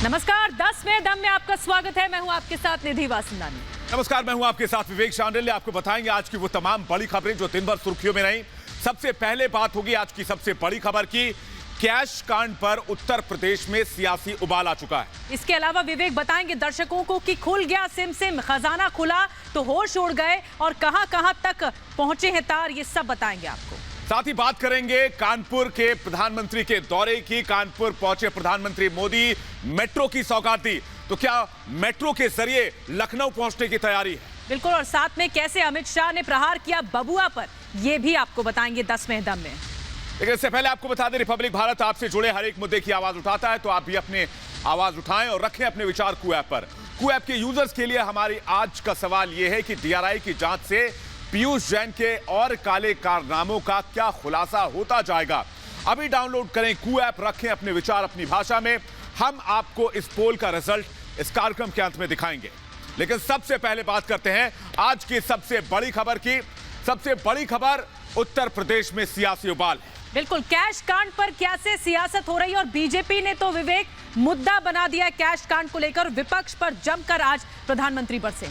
नमस्कार, 10 में दम में आपका स्वागत है। मैं हूं आपके साथ निधि वासंदानी। नमस्कार, मैं हूं आपके साथ विवेक शांडिल्य। आपको बताएंगे आज की वो तमाम बड़ी खबरें जो दिन भर सुर्खियों में रही। सबसे पहले बात होगी आज की सबसे बड़ी खबर की। कैश कांड पर उत्तर प्रदेश में सियासी उबाल आ चुका है। इसके अलावा विवेक बताएंगे दर्शकों को कि खुल गया सिम खजाना खुला तो होश उड़ गए और कहां तक पहुंचे हैं तार, ये सब बताएंगे आपको। साथ ही बात करेंगे कानपुर के प्रधानमंत्री के दौरे की। कानपुर पहुंचे प्रधानमंत्री मोदी, मेट्रो की सौगात दी, तो क्या मेट्रो के जरिए लखनऊ पहुंचने की तैयारी है? बिल्कुल, और साथ में कैसे अमित शाह ने प्रहार किया बबुआ पर, यह भी आपको बताएंगे 10 में दम में। लेकिन इससे पहले आपको बता दें, रिपब्लिक भारत आपसे जुड़े हर एक मुद्दे की आवाज उठाता है, तो आप भी अपने आवाज उठाएं और रखें अपने विचार कू ऐप पर। कू ऐप के यूजर्स के लिए हमारी आज का सवाल यह है कि डीआरआई की जांच से पीयूष जैन के और काले कारनामों का क्या खुलासा होता जाएगा? अभी डाउनलोड करें कू ऐप, रखें अपने विचार अपनी भाषा में। हम आपको इस पोल का रिजल्ट इस कार्यक्रम के अंत में दिखाएंगे। लेकिन सबसे पहले बात करते हैं आज की सबसे बड़ी खबर की। सबसे बड़ी खबर उत्तर प्रदेश में सियासी उबाल है। बिल्कुल, कैश कांड पर कैसे सियासत हो रही है और बीजेपी ने तो विवेक मुद्दा बना दिया कैश कांड को लेकर। विपक्ष पर जमकर आज प्रधानमंत्री बरसे।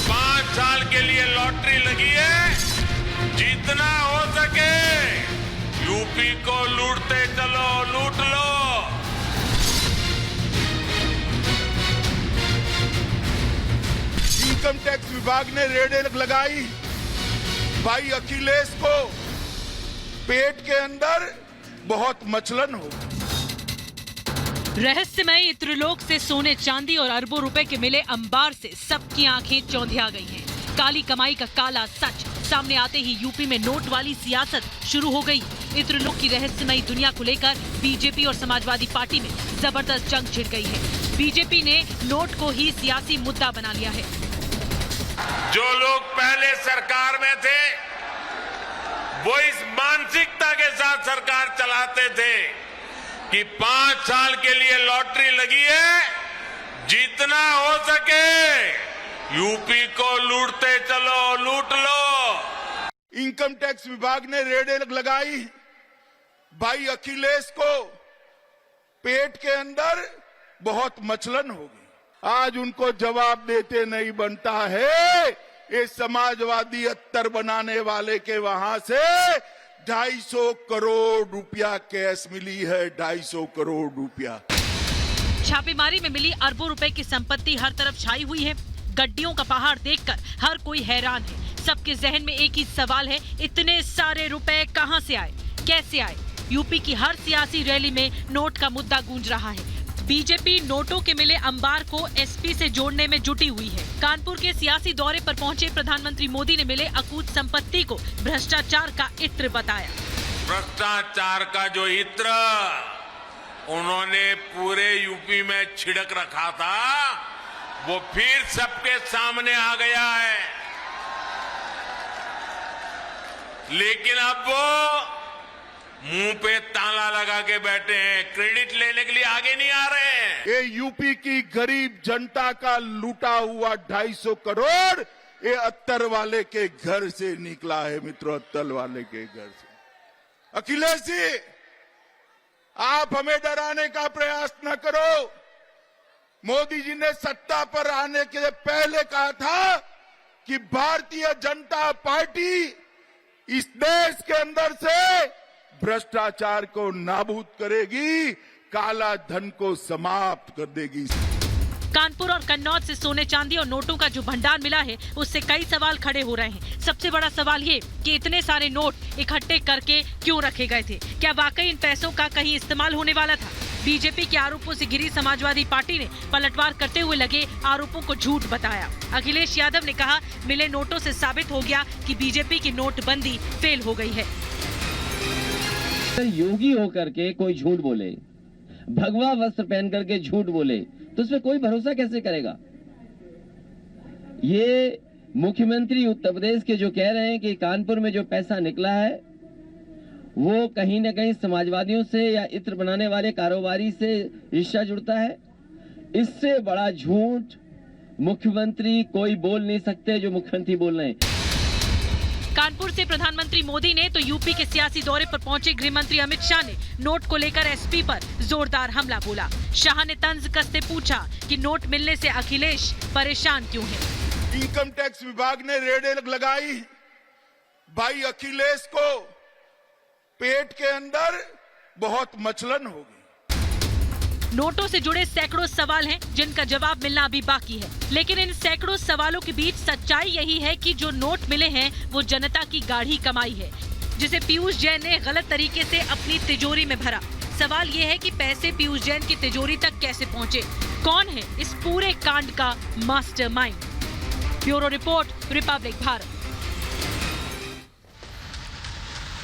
5 साल के लिए लॉटरी लगी है, जितना हो सके यूपी को लूटते चलो, लूट लो। इनकम टैक्स विभाग ने रेड लगाई। भाई अखिलेश को पेट के अंदर बहुत मचलन हो। रहस्यमय त्रिलोक से सोने चांदी और अरबों रुपए के मिले अंबार से सबकी आंखें चौंधिया गई हैं। काली कमाई का काला सच सामने आते ही यूपी में नोट वाली सियासत शुरू हो गई। त्रिलोक की रहस्यमयी दुनिया को लेकर बीजेपी और समाजवादी पार्टी में जबरदस्त जंग छिड़ गई है। बीजेपी ने नोट को ही सियासी मुद्दा बना लिया है। जो लोग पहले सरकार में थे वो इस मानसिकता के साथ सरकार चलाते थे कि 5 साल के लिए लॉटरी लगी है, जितना हो सके यूपी को लूटते चलो, लूट लो। इनकम टैक्स विभाग ने रेड लगाई। भाई अखिलेश को पेट के अंदर बहुत मचलन होगी। आज उनको जवाब देते नहीं बनता है। ये समाजवादी अत्तर बनाने वाले के वहां से 250 करोड़ रुपया कैश मिली है। 250 करोड़ रुपया। छापेमारी में मिली अरबों रुपए की संपत्ति हर तरफ छाई हुई है। गड्डियों का पहाड़ देखकर हर कोई हैरान है। सबके जहन में एक ही सवाल है, इतने सारे रुपए कहां से आए, कैसे आए? यूपी की हर सियासी रैली में नोट का मुद्दा गूंज रहा है। बीजेपी नोटों के मिले अंबार को एसपी से जोड़ने में जुटी हुई है। कानपुर के सियासी दौरे पर पहुंचे प्रधानमंत्री मोदी ने मिले अकूत संपत्ति को भ्रष्टाचार का इत्र बताया। भ्रष्टाचार का जो इत्र उन्होंने पूरे यूपी में छिड़क रखा था, वो फिर सबके सामने आ गया है। लेकिन अब वो मुंह पे ताला लगा के बैठे हैं, क्रेडिट लेने के लिए आगे नहीं आ रहे हैं। ये यूपी की गरीब जनता का लूटा हुआ 250 करोड़ ये अत्तर वाले के घर से निकला है मित्रों, अत्तर वाले के घर से। अखिलेश जी, आप हमें डराने का प्रयास न करो। मोदी जी ने सत्ता पर आने के पहले कहा था कि भारतीय जनता पार्टी इस देश के अंदर से भ्रष्टाचार को नाबूद करेगी, काला धन को समाप्त कर देगी। कानपुर और कन्नौज से सोने चांदी और नोटों का जो भंडार मिला है, उससे कई सवाल खड़े हो रहे हैं। सबसे बड़ा सवाल ये कि इतने सारे नोट इकट्ठे करके क्यों रखे गए थे? क्या वाकई इन पैसों का कहीं इस्तेमाल होने वाला था? बीजेपी के आरोपों से घिरी समाजवादी पार्टी ने पलटवार करते हुए लगे आरोपों को झूठ बताया। अखिलेश यादव ने कहा, मिले नोटों से साबित हो गया कि बीजेपी की नोटबंदी फेल हो गई है। योगी होकर के कोई झूठ बोले, भगवा वस्त्र पहन करके झूठ बोले, तो उसमें कोई भरोसा कैसे करेगा? ये मुख्यमंत्री उत्तर प्रदेश के जो कह रहे हैं कि कानपुर में जो पैसा निकला है वो कहीं न कहीं समाजवादियों से या इत्र बनाने वाले कारोबारी से रिश्ता जुड़ता है, इससे बड़ा झूठ मुख्यमंत्री कोई बोल नहीं सकते जो मुख्यमंत्री बोल रहे हैं। कानपुर से प्रधानमंत्री मोदी ने तो यूपी के सियासी दौरे पर पहुंचे गृह मंत्री अमित शाह ने नोट को लेकर एसपी पर जोरदार हमला बोला। शाह ने तंज कसते पूछा कि नोट मिलने से अखिलेश परेशान क्यों है। इनकम टैक्स विभाग ने रेड लगाई, भाई अखिलेश को पेट के अंदर बहुत मचलन होगी। नोटों से जुड़े सैकड़ों सवाल हैं जिनका जवाब मिलना अभी बाकी है, लेकिन इन सैकड़ों सवालों के बीच सच्चाई यही है कि जो नोट मिले हैं वो जनता की गाढ़ी कमाई है, जिसे पीयूष जैन ने गलत तरीके से अपनी तिजोरी में भरा। सवाल ये है कि पैसे पीयूष जैन की तिजोरी तक कैसे पहुंचे, कौन है इस पूरे कांड का mastermind. Bureau report, Republic Bharat.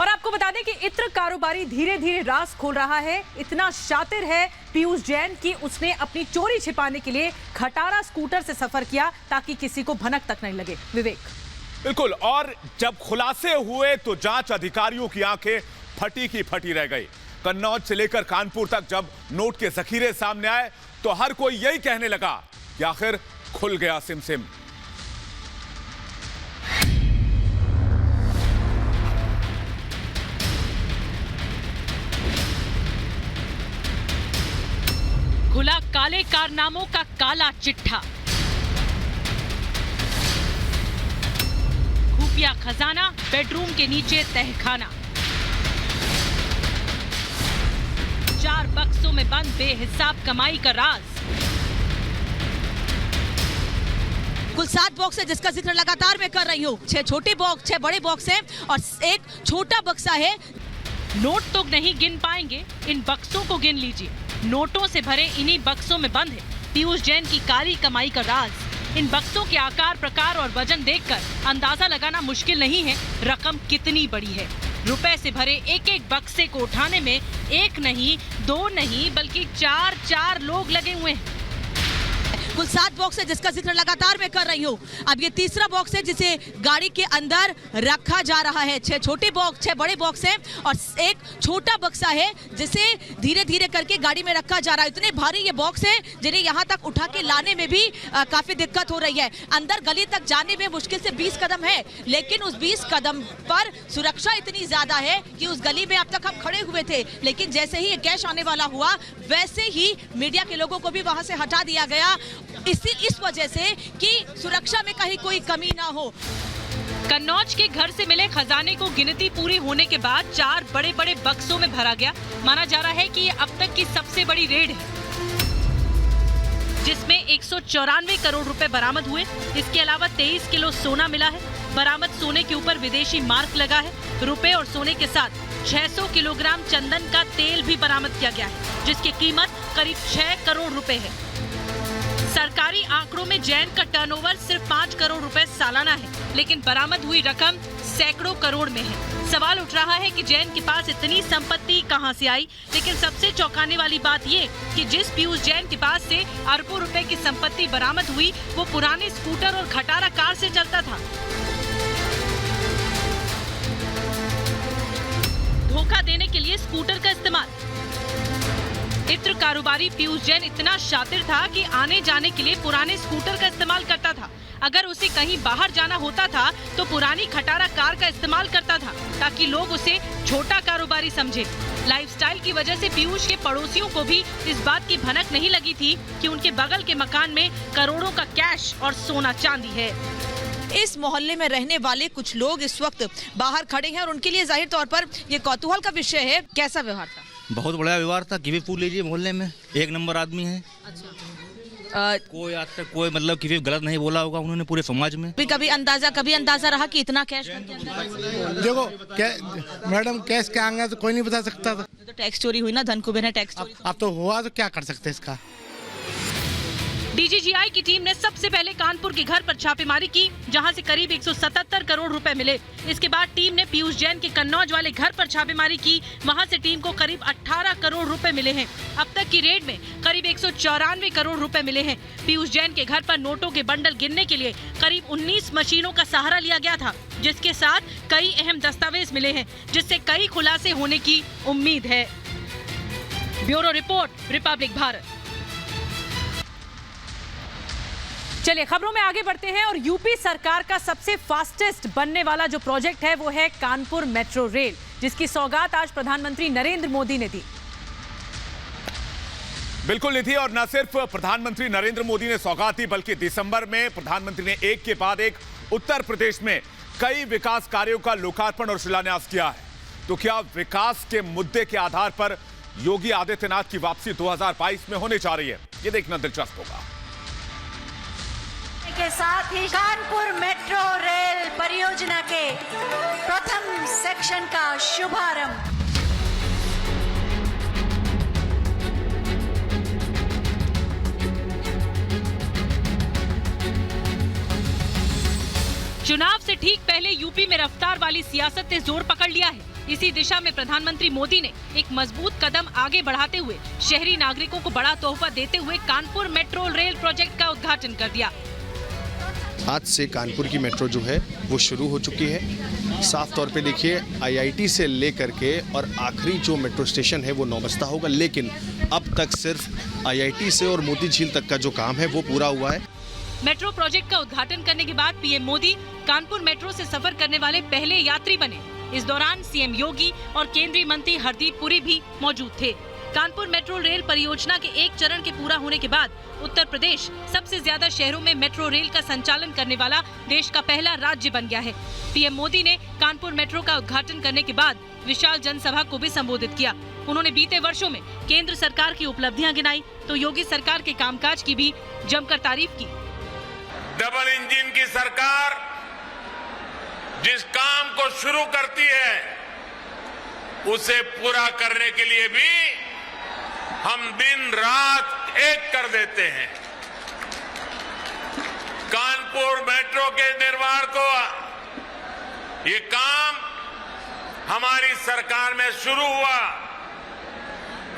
और आपको बता दें कि इत्र कारोबारी धीरे धीरे राज खोल रहा है। इतना शातिर है पीयूष जैन कि उसने अपनी चोरी छिपाने के लिए खटारा स्कूटर से सफर किया ताकि किसी को भनक तक नहीं लगे। विवेक। बिल्कुल, और जब खुलासे हुए तो जांच अधिकारियों की आंखें फटी की फटी रह गई। कन्नौज से लेकर कानपुर तक जब नोट के जखीरे सामने आए तो हर कोई यही कहने लगा कि आखिर खुल गया सिमसिम। खुला काले कारनामों का काला चिट्ठा। खुफिया खजाना, बेडरूम के नीचे तहखाना। 4 बक्सों में बंद बेहिसाब कमाई का राज। कुल 7 बॉक्स है जिसका जिक्र लगातार मैं कर रही हूँ। 6 छोटे बॉक्स, 6 बड़े बॉक्स हैं और एक छोटा बक्सा है। नोट तो नहीं गिन पाएंगे, इन बक्सों को गिन लीजिए। नोटों से भरे इन्हीं बक्सों में बंद है पीयूष जैन की काली कमाई का राज। इन बक्सों के आकार, प्रकार और वजन देखकर अंदाजा लगाना मुश्किल नहीं है रकम कितनी बड़ी है। रुपए से भरे एक एक बक्से को उठाने में 1 नहीं, 2 नहीं बल्कि 4 लोग लगे हुए हैं। कुल 7 बॉक्स है जिसका जिक्र लगातार मैं कर रही हूँ। अब ये तीसरा बॉक्स है जिसे गाड़ी के अंदर रखा जा रहा है। 6 छोटे बॉक्स, 6 बड़े बॉक्स हैं और एक छोटा बक्सा है जिसे धीरे धीरे करके गाड़ी में रखा जा रहा है। इतने भारी ये बॉक्स है जिन्हें यहाँ तक उठा के लाने में भी काफी दिक्कत हो रही है। अंदर गली तक जाने में मुश्किल से 20 कदम है, लेकिन उस 20 कदम पर सुरक्षा इतनी ज्यादा है कि उस गली में अब तक हम खड़े हुए थे, लेकिन जैसे ही ये कैश आने वाला हुआ वैसे ही मीडिया के लोगों को भी वहां से हटा दिया गया, इस वजह से कि सुरक्षा में कहीं कोई कमी ना हो। कन्नौज के घर से मिले खजाने को गिनती पूरी होने के बाद 4 बड़े बड़े बक्सों में भरा गया। माना जा रहा है कि ये अब तक की सबसे बड़ी रेड है, जिसमें 194 करोड़ रुपए बरामद हुए। इसके अलावा 23 किलो सोना मिला है। बरामद सोने के ऊपर विदेशी मार्क लगा है। रुपए और सोने के साथ 600 किलोग्राम चंदन का तेल भी बरामद किया गया है, जिसकी कीमत करीब 6 करोड़ रुपए है। सरकारी आंकड़ों में जैन का टर्नओवर सिर्फ 5 करोड़ रुपए सालाना है, लेकिन बरामद हुई रकम सैकड़ों करोड़ में है। सवाल उठ रहा है कि जैन के पास इतनी संपत्ति कहां से आई, लेकिन सबसे चौंकाने वाली बात ये कि जिस पीयूष जैन के पास से अरबों रुपए की संपत्ति बरामद हुई वो पुराने स्कूटर और खटारा कार से चलता था। धोखा देने के लिए स्कूटर का इस्तेमाल। इत्र कारोबारी पीयूष जैन इतना शातिर था कि आने जाने के लिए पुराने स्कूटर का इस्तेमाल करता था। अगर उसे कहीं बाहर जाना होता था तो पुरानी खटारा कार का इस्तेमाल करता था ताकि लोग उसे छोटा कारोबारी समझे। लाइफस्टाइल की वजह से पीयूष के पड़ोसियों को भी इस बात की भनक नहीं लगी थी कि उनके बगल के मकान में करोड़ों का कैश और सोना चांदी है। इस मोहल्ले में रहने वाले कुछ लोग इस वक्त बाहर खड़े हैं और उनके लिए जाहिर तौर पर ये कौतूहल का विषय है। कैसा व्यवहार था? बहुत बड़ा व्यवहार था। किसी पूछ लीजिए, मोहल्ले में 1 नंबर आदमी है। कोई आज तक कोई मतलब किसी गलत नहीं बोला होगा उन्होंने पूरे समाज में। कभी अंदाजा रहा कि इतना कैश? देखो मैडम, कैश क्या आएंगे तो कोई नहीं बता सकता था। तो टैक्स चोरी हुई ना, धन कुबेर है टैक्स चोरी। अब तो हुआ तो क्या कर सकते इसका। डीजीजीआई की टीम ने सबसे पहले कानपुर के घर पर छापेमारी की, जहां से करीब 177 करोड़ रुपए मिले। इसके बाद टीम ने पीयूष जैन के कन्नौज वाले घर पर छापेमारी की। वहां से टीम को करीब 18 करोड़ रुपए मिले हैं। अब तक की रेड में करीब 194 करोड़ रुपए मिले हैं। पीयूष जैन के घर पर नोटों के बंडल गिनने के लिए करीब 19 मशीनों का सहारा लिया गया था, जिसके साथ कई अहम दस्तावेज मिले हैं, जिससे कई खुलासे होने की उम्मीद है। Bureau report, Republic Bharat. चलिए खबरों में आगे बढ़ते हैं और यूपी सरकार का सबसे फास्टेस्ट बनने वाला जो प्रोजेक्ट है वो है कानपुर मेट्रो रेल, जिसकी सौगात आज प्रधानमंत्री नरेंद्र मोदी ने दी। बिल्कुल निधि, और न सिर्फ प्रधानमंत्री नरेंद्र मोदी ने सौगात दी बल्कि दिसंबर में प्रधानमंत्री ने एक के बाद एक उत्तर प्रदेश में कई विकास कार्यों का लोकार्पण और शिलान्यास किया है। तो क्या विकास के मुद्दे के आधार पर योगी आदित्यनाथ की वापसी 2022 में होने जा रही है? ये देखना दिलचस्प होगा। के साथ ही कानपुर मेट्रो रेल परियोजना के प्रथम सेक्शन का शुभारंभ। चुनाव से ठीक पहले यूपी में रफ्तार वाली सियासत ने जोर पकड़ लिया है। इसी दिशा में प्रधानमंत्री मोदी ने एक मजबूत कदम आगे बढ़ाते हुए शहरी नागरिकों को बड़ा तोहफा देते हुए कानपुर मेट्रो रेल प्रोजेक्ट का उद्घाटन कर दिया। आज से कानपुर की मेट्रो जो है वो शुरू हो चुकी है। साफ तौर पे देखिए, आईआईटी से लेकर के और आखिरी जो मेट्रो स्टेशन है वो नौबस्ता होगा, लेकिन अब तक सिर्फ आईआईटी से और मोती झील तक का जो काम है वो पूरा हुआ है। मेट्रो प्रोजेक्ट का उद्घाटन करने के बाद पीएम मोदी कानपुर मेट्रो से सफर करने वाले पहले यात्री बने। इस दौरान सीएम योगी और केंद्रीय मंत्री हरदीप पुरी भी मौजूद थे। कानपुर मेट्रो रेल परियोजना के एक चरण के पूरा होने के बाद उत्तर प्रदेश सबसे ज्यादा शहरों में मेट्रो रेल का संचालन करने वाला देश का पहला राज्य बन गया है। पीएम मोदी ने कानपुर मेट्रो का उद्घाटन करने के बाद विशाल जनसभा को भी संबोधित किया। उन्होंने बीते वर्षों में केंद्र सरकार की उपलब्धियां गिनाई तो योगी सरकार के कामकाज की भी जमकर तारीफ की। डबल इंजन की सरकार जिस काम को शुरू करती है उसे पूरा करने के लिए भी हम दिन रात एक कर देते हैं। कानपुर मेट्रो के निर्माण को ये काम हमारी सरकार में शुरू हुआ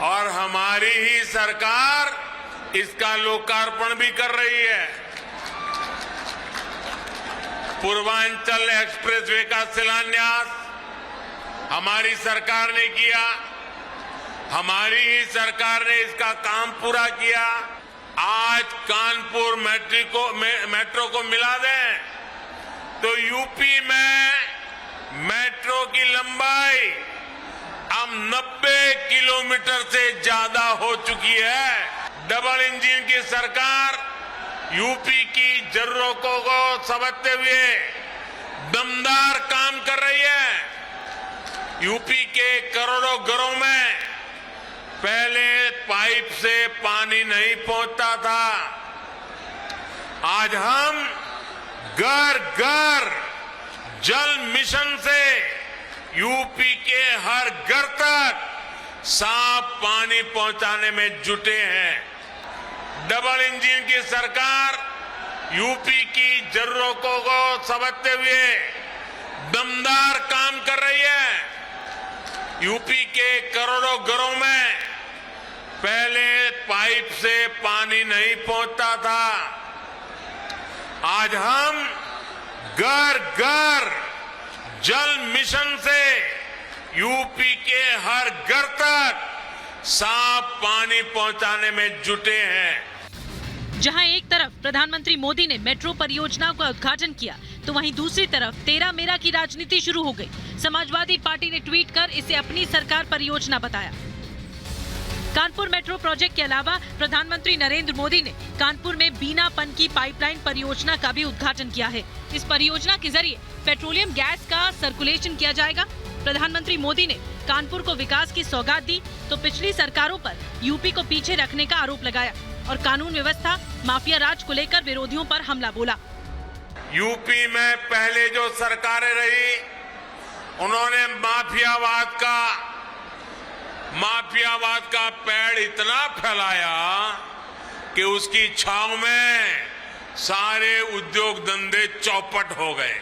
और हमारी ही सरकार इसका लोकार्पण भी कर रही है। पूर्वांचल एक्सप्रेसवे का शिलान्यास हमारी सरकार ने किया, हमारी ही सरकार ने इसका काम पूरा किया। आज कानपुर मेट्रो को मिला दें तो यूपी में मेट्रो की लंबाई अब 90 किलोमीटर से ज्यादा हो चुकी है। डबल इंजन की सरकार यूपी की जरूरतों को समझते हुए दमदार काम कर रही है। यूपी के करोड़ों घरों में पहले पाइप से पानी नहीं पहुंचता था। आज हम घर घर जल मिशन से यूपी के हर घर तक साफ पानी पहुंचाने में जुटे हैं। डबल इंजन की सरकार यूपी की जरूरतों को समझते हुए दमदार काम कर रही है। यूपी के करोड़ों घरों में पहले पाइप से पानी नहीं पहुंचता था। आज हम घर घर जल मिशन से यूपी के हर घर तक साफ पानी पहुंचाने में जुटे हैं। जहां एक तरफ प्रधानमंत्री मोदी ने मेट्रो परियोजना का उद्घाटन किया तो वहीं दूसरी तरफ तेरा मेरा की राजनीति शुरू हो गई। समाजवादी पार्टी ने ट्वीट कर इसे अपनी सरकार परियोजना बताया। कानपुर मेट्रो प्रोजेक्ट के अलावा प्रधानमंत्री नरेंद्र मोदी ने कानपुर में बीनापन की पाइपलाइन परियोजना का भी उद्घाटन किया है। इस परियोजना के जरिए पेट्रोलियम गैस का सर्कुलेशन किया जाएगा। प्रधानमंत्री मोदी ने कानपुर को विकास की सौगात दी तो पिछली सरकारों पर यूपी को पीछे रखने का आरोप लगाया और कानून व्यवस्था माफिया राज को लेकर विरोधियों पर हमला बोला। यूपी में पहले जो सरकारें रही उन्होंने माफियावाद का पेड़ इतना फैलाया कि उसकी छांव में सारे उद्योग धंधे चौपट हो गए।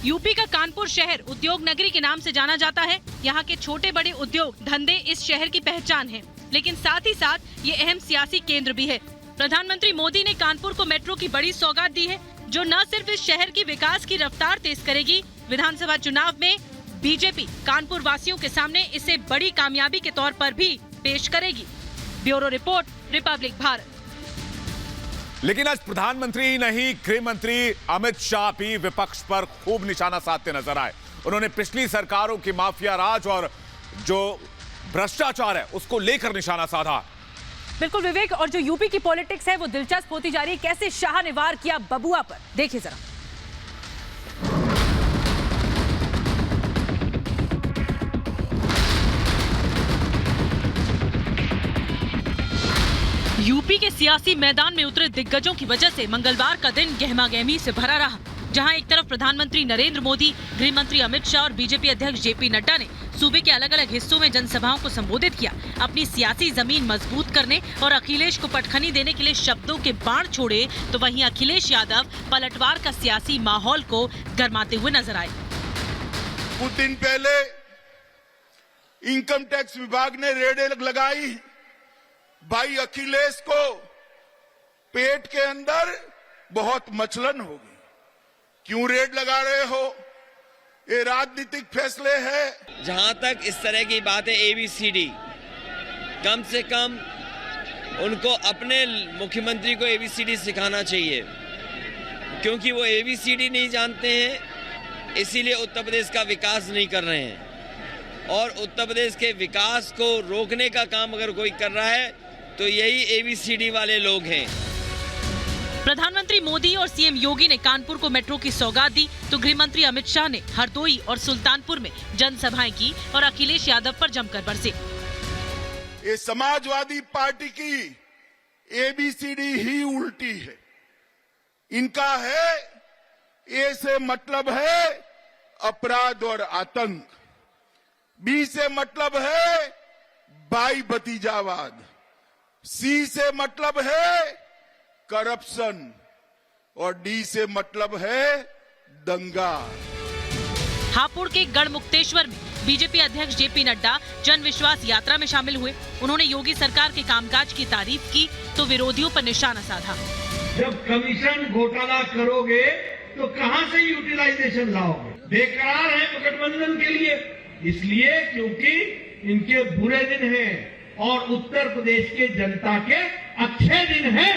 यूपी का कानपुर शहर उद्योग नगरी के नाम से जाना जाता है। यहाँ के छोटे बड़े उद्योग धंधे इस शहर की पहचान है, लेकिन साथ ही साथ ये अहम सियासी केंद्र भी है। प्रधानमंत्री मोदी ने कानपुर को मेट्रो की बड़ी सौगात दी है, जो न सिर्फ इस शहर की विकास की रफ्तार तेज करेगी, विधानसभा चुनाव में बीजेपी कानपुर वासियों के सामने इसे बड़ी कामयाबी के तौर पर भी पेश करेगी। Bureau report, Republic Bharat. लेकिन आज प्रधानमंत्री ही नहीं, गृह मंत्री अमित शाह भी विपक्ष पर खूब निशाना साधते नजर आए। उन्होंने पिछली सरकारों की माफिया राज और जो भ्रष्टाचार है उसको लेकर निशाना साधा। बिल्कुल विवेक, और जो यूपी की पॉलिटिक्स है वो दिलचस्प होती जा रही है। कैसे शाह ने वार किया बबुआ पर, देखिए जरा। यूपी के सियासी मैदान में उतरे दिग्गजों की वजह से मंगलवार का दिन गहमागहमी से भरा रहा, जहां एक तरफ प्रधानमंत्री नरेंद्र मोदी, गृह मंत्री अमित शाह और बीजेपी अध्यक्ष जेपी नड्डा ने सूबे के अलग अलग हिस्सों में जनसभाओं को संबोधित किया। अपनी सियासी जमीन मजबूत करने और अखिलेश को पटखनी देने के लिए शब्दों के बाण छोड़े, तो वहीं अखिलेश यादव पलटवार का सियासी माहौल को गरमाते हुए नजर आए। कुछ दिन पहले इनकम टैक्स विभाग ने रेड लगाई, भाई अखिलेश को पेट के अंदर बहुत मचलन होगी। क्यों रेड लगा रहे हो? ये राजनीतिक फैसले हैं। जहां तक इस तरह की बात है ABCD, कम से कम उनको अपने मुख्यमंत्री को ABCD सिखाना चाहिए, क्योंकि वो ABCD नहीं जानते हैं, इसीलिए उत्तर प्रदेश का विकास नहीं कर रहे हैं। और उत्तर प्रदेश के विकास को रोकने का काम अगर कोई कर रहा है तो यही ABCD वाले लोग हैं। प्रधानमंत्री मोदी और सीएम योगी ने कानपुर को मेट्रो की सौगात दी, तो गृह मंत्री अमित शाह ने हरदोई और सुल्तानपुर में जनसभाएं की और अखिलेश यादव पर जमकर बरसे। ये समाजवादी पार्टी की ABCD ही उल्टी है। इनका है ए से मतलब है अपराध और आतंक, बी से मतलब है भाई भतीजावाद, सी से मतलब है करप्शन और डी से मतलब है दंगा। हापुड़ के गढ़मुक्तेश्वर में बीजेपी अध्यक्ष जेपी नड्डा जन विश्वास यात्रा में शामिल हुए। उन्होंने योगी सरकार के कामकाज की तारीफ की तो विरोधियों पर निशाना साधा। जब कमीशन घोटाला करोगे तो कहां से यूटिलाइजेशन लाओगे? बेकरार है गठबंधन के लिए, इसलिए क्योंकि इनके बुरे दिन हैं और उत्तर प्रदेश के जनता के अच्छे दिन हैं।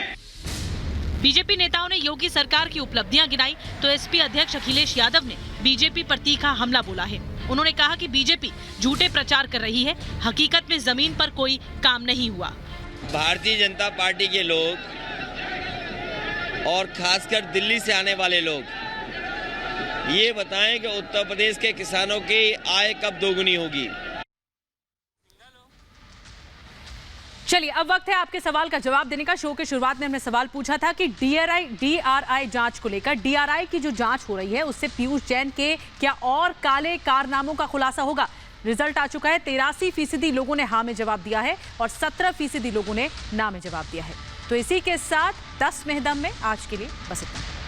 बीजेपी नेताओं ने योगी सरकार की उपलब्धियां गिनाई तो एसपी अध्यक्ष अखिलेश यादव ने बीजेपी पर तीखा हमला बोला है। उन्होंने कहा कि बीजेपी झूठे प्रचार कर रही है, हकीकत में जमीन पर कोई काम नहीं हुआ। भारतीय जनता पार्टी के लोग और खासकर दिल्ली से आने वाले लोग ये बताएं कि उत्तर प्रदेश के किसानों की आय कब दोगुनी होगी। चलिए अब वक्त है आपके सवाल का जवाब देने का। शो के शुरुआत में हमने सवाल पूछा था कि DRI जांच को लेकर, DRI की जो जांच हो रही है उससे पीयूष जैन के क्या और काले कारनामों का खुलासा होगा। रिजल्ट आ चुका है। 83% लोगों ने हाँ में जवाब दिया है और 17% लोगों ने ना में जवाब दिया है। तो इसी के साथ 10 में दम में आज के लिए बस इतना।